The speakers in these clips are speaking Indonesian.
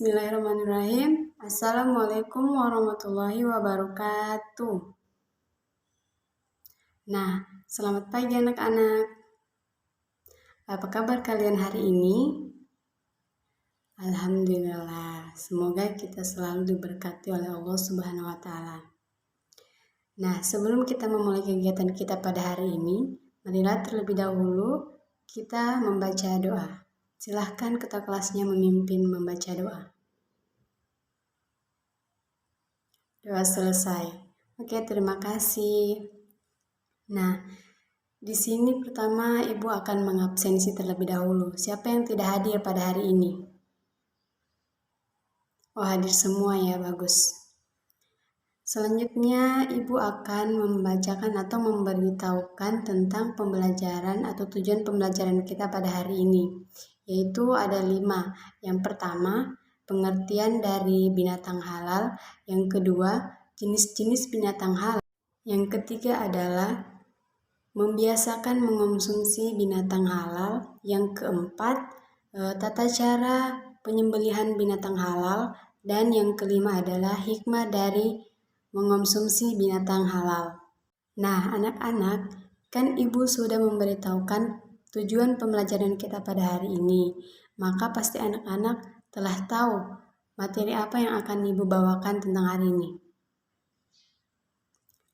Bismillahirrahmanirrahim. Assalamualaikum warahmatullahi wabarakatuh. Nah, selamat pagi anak-anak. Apa kabar kalian hari ini? Alhamdulillah, semoga kita selalu diberkati oleh Allah Subhanahu wa Ta'ala. Nah, sebelum kita memulai kegiatan kita pada hari ini, marilah terlebih dahulu kita membaca doa. Silahkan ketua kelasnya memimpin membaca doa. Doa selesai. Oke, terima kasih. Nah, di sini pertama Ibu akan mengabsensi terlebih dahulu. Siapa yang tidak hadir pada hari ini? Oh, hadir semua ya, bagus. Selanjutnya Ibu akan membacakan atau memberitahukan tentang pembelajaran atau tujuan pembelajaran kita pada hari ini. Yaitu ada 5. Yang pertama, pengertian dari binatang halal. Yang kedua, jenis-jenis binatang halal. Yang ketiga adalah membiasakan mengonsumsi binatang halal. Yang keempat, tata cara penyembelihan binatang halal. Dan yang kelima adalah hikmah dari mengonsumsi binatang halal. Nah, anak-anak, kan Ibu sudah memberitahukan tujuan pembelajaran kita pada hari ini. Maka pasti anak-anak telah tahu materi apa yang akan Ibu bawakan tentang hari ini.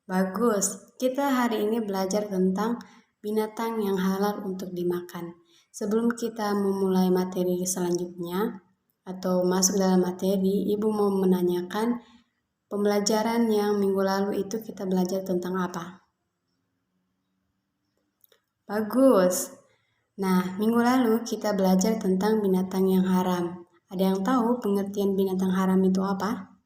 Bagus, kita hari ini belajar tentang binatang yang halal untuk dimakan. Sebelum kita memulai materi selanjutnya atau masuk dalam materi, Ibu mau menanyakan pembelajaran yang minggu lalu itu kita belajar tentang apa? Bagus. Nah, minggu lalu kita belajar tentang binatang yang haram. Ada yang tahu pengertian binatang haram itu apa?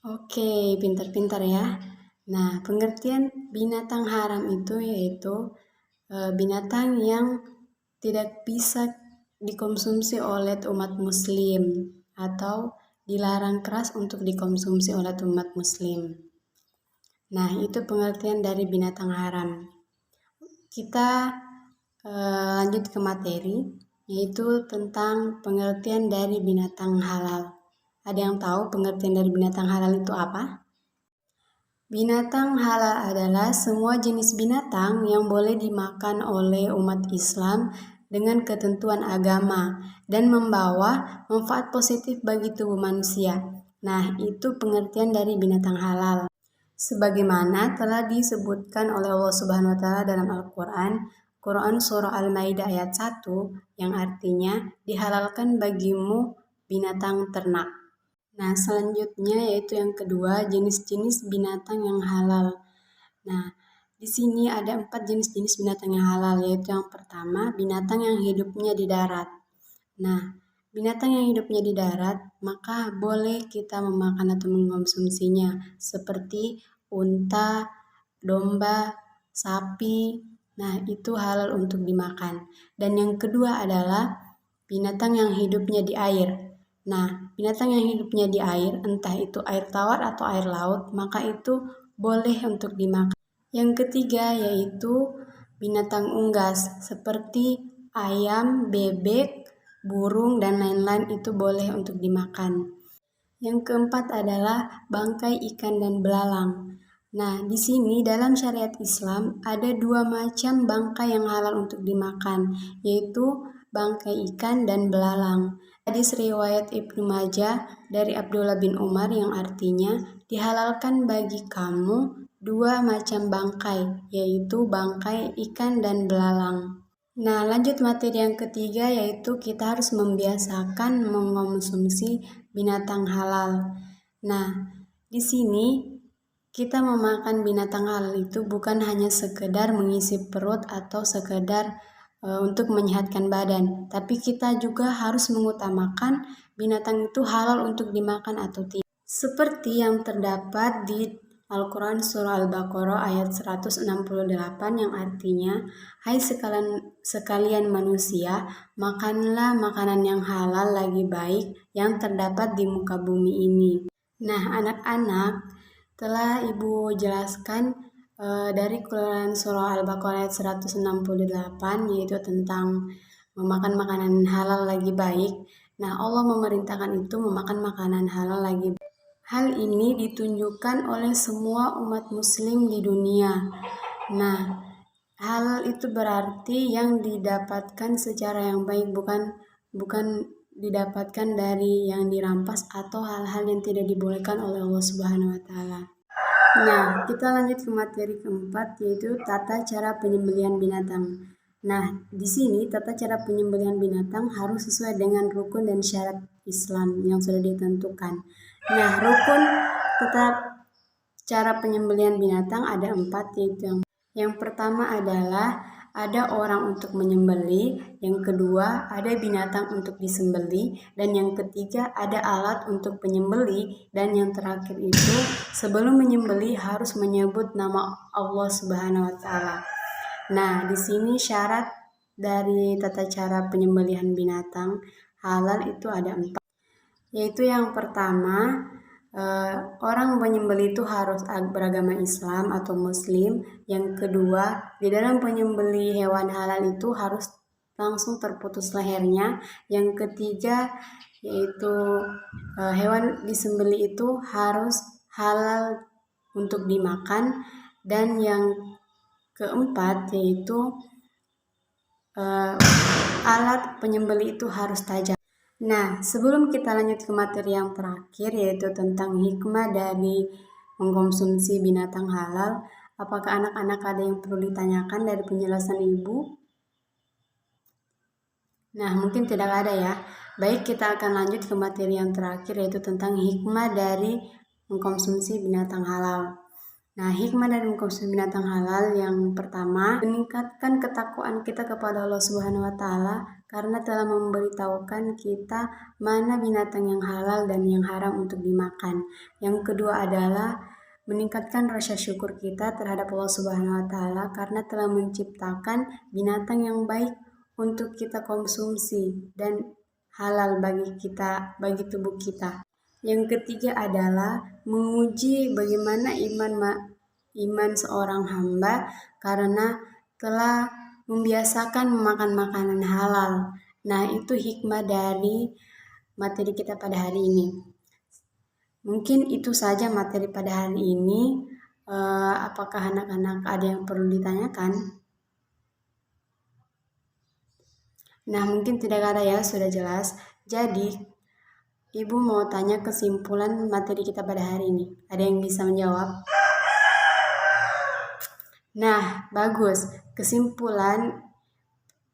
Oke, pintar-pintar ya. Nah, pengertian binatang haram itu yaitu binatang yang tidak bisa dikonsumsi oleh umat muslim atau dilarang keras untuk dikonsumsi oleh umat muslim. Nah, itu pengertian dari binatang haram. Kita lanjut ke materi, yaitu tentang pengertian dari binatang halal. Ada yang tahu pengertian dari binatang halal itu apa? Binatang halal adalah semua jenis binatang yang boleh dimakan oleh umat Islam dengan ketentuan agama dan membawa manfaat positif bagi tubuh manusia. Nah, itu pengertian dari binatang halal. Sebagaimana telah disebutkan oleh Allah Subhanahu wa Ta'ala dalam Al-Quran, Quran Surah Al-Maidah ayat 1, yang artinya dihalalkan bagimu binatang ternak. Nah, selanjutnya yaitu yang kedua, jenis-jenis binatang yang halal. Nah, di sini ada 4 jenis-jenis binatang yang halal, yaitu yang pertama, binatang yang hidupnya di darat. Nah, binatang yang hidupnya di darat, maka boleh kita memakan atau mengkonsumsinya, seperti unta, domba, sapi. Nah, itu halal untuk dimakan. Dan yang kedua adalah binatang yang hidupnya di air. Nah, binatang yang hidupnya di air, entah itu air tawar atau air laut, maka itu boleh untuk dimakan. Yang ketiga yaitu binatang unggas, seperti ayam, bebek, burung, dan lain-lain itu boleh untuk dimakan. Yang keempat adalah bangkai ikan dan belalang. Nah, di sini dalam syariat Islam ada 2 macam bangkai yang halal untuk dimakan, yaitu bangkai ikan dan belalang. Hadis riwayat Ibnu Majah dari Abdullah bin Umar yang artinya dihalalkan bagi kamu 2 macam bangkai, yaitu bangkai ikan dan belalang. Nah, lanjut materi yang ketiga yaitu kita harus membiasakan mengonsumsi binatang halal. Nah, di sini kita memakan binatang halal itu bukan hanya sekedar mengisi perut atau sekedar untuk menyehatkan badan, tapi kita juga harus mengutamakan binatang itu halal untuk dimakan atau tidak. Seperti yang terdapat di Al-Quran Surah Al-Baqarah ayat 168 yang artinya, hai sekalian manusia, makanlah makanan yang halal lagi baik yang terdapat di muka bumi ini. Nah, anak-anak, telah Ibu jelaskan dari Quran Surah Al-Baqarah ayat 168, yaitu tentang memakan makanan halal lagi baik. Nah, Allah memerintahkan itu memakan makanan halal lagi baik. Hal ini ditunjukkan oleh semua umat muslim di dunia. Nah, halal itu berarti yang didapatkan secara yang baik, bukan didapatkan dari yang dirampas atau hal-hal yang tidak dibolehkan oleh Allah Subhanahu wa taala. Nah, kita lanjut ke materi keempat, yaitu tata cara penyembelihan binatang. Nah, di sini tata cara penyembelihan binatang harus sesuai dengan rukun dan syarat Islam yang sudah ditentukan. Nah, rukun tetap cara penyembelihan binatang ada 4, yaitu yang pertama adalah ada orang untuk menyembeli, yang kedua ada binatang untuk disembeli, dan yang ketiga ada alat untuk penyembeli, dan yang terakhir itu sebelum menyembeli harus menyebut nama Allah Subhanahu wa taala. Nah, di sini syarat dari tata cara penyembelihan binatang halal itu ada 4, yaitu yang pertama orang menyembeli itu harus beragama Islam atau Muslim. Yang kedua, di dalam penyembeli hewan halal itu harus langsung terputus lehernya. Yang ketiga, yaitu hewan disembeli itu harus halal untuk dimakan. Dan yang keempat, yaitu alat penyembeli itu harus tajam. Nah, sebelum kita lanjut ke materi yang terakhir, yaitu tentang hikmah dari mengkonsumsi binatang halal, apakah anak-anak ada yang perlu ditanyakan dari penjelasan Ibu? Nah, mungkin tidak ada ya. Baik, kita akan lanjut ke materi yang terakhir, yaitu tentang hikmah dari mengkonsumsi binatang halal. Nah, hikmah dari mengkonsumsi binatang halal yang pertama, meningkatkan ketakwaan kita kepada Allah Subhanahu wa taala karena telah memberitahukan kita mana binatang yang halal dan yang haram untuk dimakan. Yang kedua adalah meningkatkan rasa syukur kita terhadap Allah Subhanahu wa taala karena telah menciptakan binatang yang baik untuk kita konsumsi dan halal bagi kita, bagi tubuh kita. Yang ketiga adalah menguji bagaimana iman seorang hamba karena telah membiasakan memakan makanan halal. Nah, itu hikmah dari materi kita pada hari ini. Mungkin itu saja materi pada hari ini. Apakah anak-anak ada yang perlu ditanyakan? Nah, mungkin tidak ada ya, sudah jelas. Jadi, Ibu mau tanya kesimpulan materi kita pada hari ini. Ada yang bisa menjawab? Nah, bagus. Kesimpulan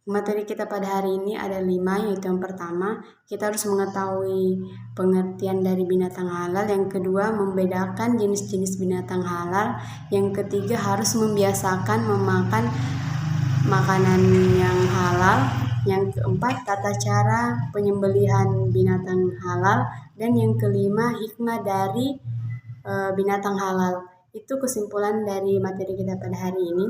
materi kita pada hari ini ada 5, yaitu yang pertama, kita harus mengetahui pengertian dari binatang halal. Yang kedua, membedakan jenis-jenis binatang halal. Yang ketiga, harus membiasakan memakan makanan yang halal. Yang keempat, tata cara penyembelihan binatang halal. Dan yang kelima, hikmah dari binatang halal. Itu kesimpulan dari materi kita pada hari ini.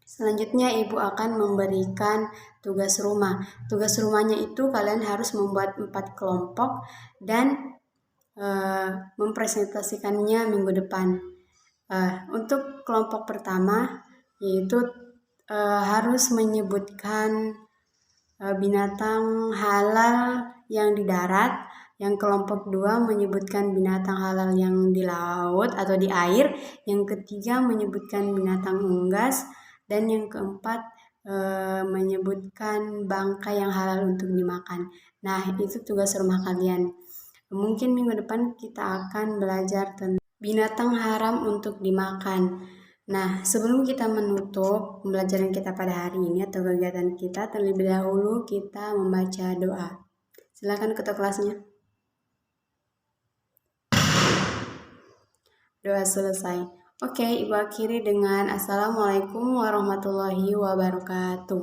Selanjutnya Ibu akan memberikan tugas rumah. Tugas rumahnya itu kalian harus membuat 4 kelompok dan mempresentasikannya minggu depan. Untuk kelompok pertama yaitu harus menyebutkan binatang halal yang di darat. Yang kelompok 2 menyebutkan binatang halal yang di laut atau di air. Yang ketiga menyebutkan binatang unggas. Dan yang keempat menyebutkan bangkai yang halal untuk dimakan. Nah, itu tugas rumah kalian. Mungkin minggu depan kita akan belajar tentang binatang haram untuk dimakan. Nah, sebelum kita menutup pembelajaran kita pada hari ini atau kegiatan kita, terlebih dahulu kita membaca doa. Silakan ketua kelasnya. Doa selesai. Oke, Ibu akhiri dengan Assalamualaikum warahmatullahi wabarakatuh.